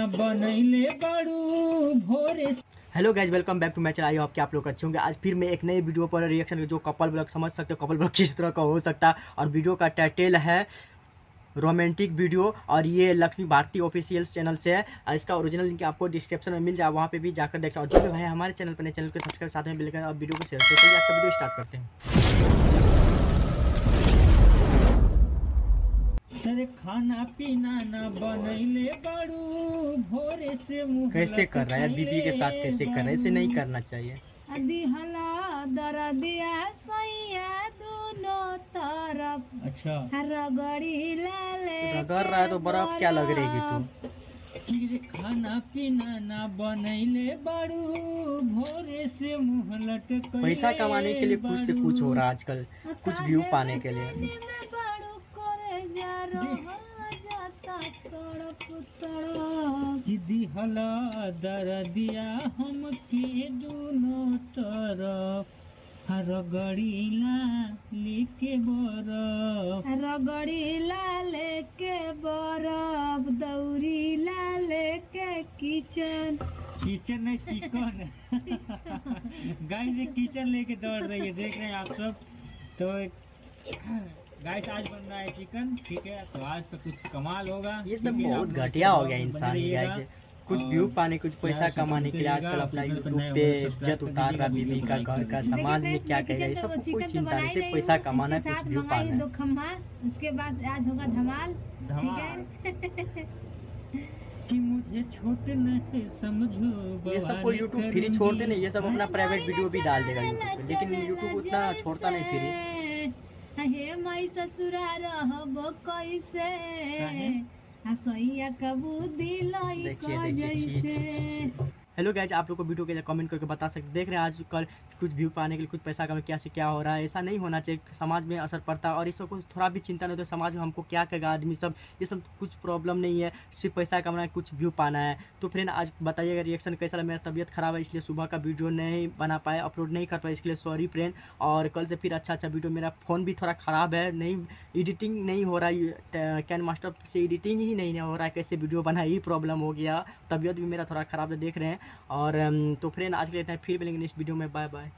बनैले बाड़ू भोरे। Hello guys, welcome back to my channel. I hope कि आप लोग अच्छे होंगे। आज फिर मैं एक नई वीडियो पर रिएक्शन जो कपल ब्लॉग समझ सकते हो कपल ब्लॉग किस तरह का हो सकता है। और वीडियो का टाइटल है रोमांटिक वीडियो और ये लक्ष्मी भारती ऑफिशियल चैनल से है। इसका ओरिजिनल लिंक आपको डिस्क्रिप्शन में मिल जाए, वहाँ पे भी जाकर देख सकते हो। और जो भी भाई हमारे चैनल पर नए चैनल को सब्सक्राइब साथ में मिलकर और वीडियो को शेयर करें। चलिए आज का वीडियो स्टार्ट करते हैं। तेरे खाना पीना ना बनैले बाड़ू भोरे से मुँह कैसे कर रहा है बीबी के साथ, कैसे कर रहा है? ऐसे नहीं करना चाहिए। दिहला दरदिया सैया दोनों तरफ। अच्छा रगड़ी लाले रगड़ रहा है तो बर्फ क्या लग रही तू? तेरे खाना पीना ना बनैले बाड़ू भोरे से मुँह लटक। पैसा कमाने के लिए कुछ से कुछ हो रहा है आजकल, कुछ व्यू पाने के लिए। दिहला दरदिया हम के दोनों तरफ रगड़ीला लेके बरफ। रगड़ीला लेके बरफ दौड़ीला लेके किचन। किचन नहीं चिकन। गाइस ये किचन लेके दौड़ रही है, देख रहे हैं आप सब। तो गाइस आज बन रहा है चिकन, ठीक है। तो आज तो कुछ कमाल होगा। ये सब बहुत घटिया हो गया इंसान गाइस। कुछ व्यू पाने, कुछ पैसा कमाने के लिए आजकल अपना यूट्यूब पे इज्जत उतार रहा, बीवी का, घर का, समाज में क्या कहेगा, ये सब कोई चिंता नहीं। सिर्फ पैसा कमाना, कुछ व्यू पाना। दो खम्हा, उसके बाद आज होगा धमाल। कि मुझे छोटे नहीं समझो। ये सब को यूट्यूब फ्री छोड़ते नहीं, ये सब अपना प्राइवेट वीडियो भी डाल देगा यूट्यूब पे, लेकिन यूट्यूब उतना छोड़ता नहीं फ्री। हे माई ससुरा रहब कैसे हसैया कबूदी लाई का जैसे। हेलो गाइज, आप लोग को वीडियो के कमेंट करके बता सकते। देख रहे हैं आजकल कुछ व्यू पाने के लिए, कुछ पैसा कमाने क्या से क्या हो रहा है। ऐसा नहीं होना चाहिए, समाज में असर पड़ता है। और इस सब को थोड़ा भी चिंता नहीं होता समाज में हमको क्या कहेगा आदमी सब, ये सब कुछ प्रॉब्लम नहीं है। सिर्फ पैसा कमाना है, कुछ व्यू पाना है। तो फ्रेंड आज बताइएगा रिएक्शन कैसा लगा। मेरा तबीयत खराब है इसलिए सुबह का वीडियो नहीं बना पाया, अपलोड नहीं कर पाया, इसके लिए सॉरी फ्रेंड। और कल से फिर अच्छा वीडियो। मेरा फ़ोन भी थोड़ा ख़राब है, नहीं एडिटिंग नहीं हो रहा है, कैन मास्टर से एडिटिंग ही नहीं हो रहा है। कैसे वीडियो बना ही प्रॉब्लम हो गया। तबीयत भी मेरा थोड़ा ख़राब है, देख रहे हैं। और तो फ्रेंड आज के लिए इतना, फिर मिलेंगे नेक्स्ट वीडियो में। Bye bye.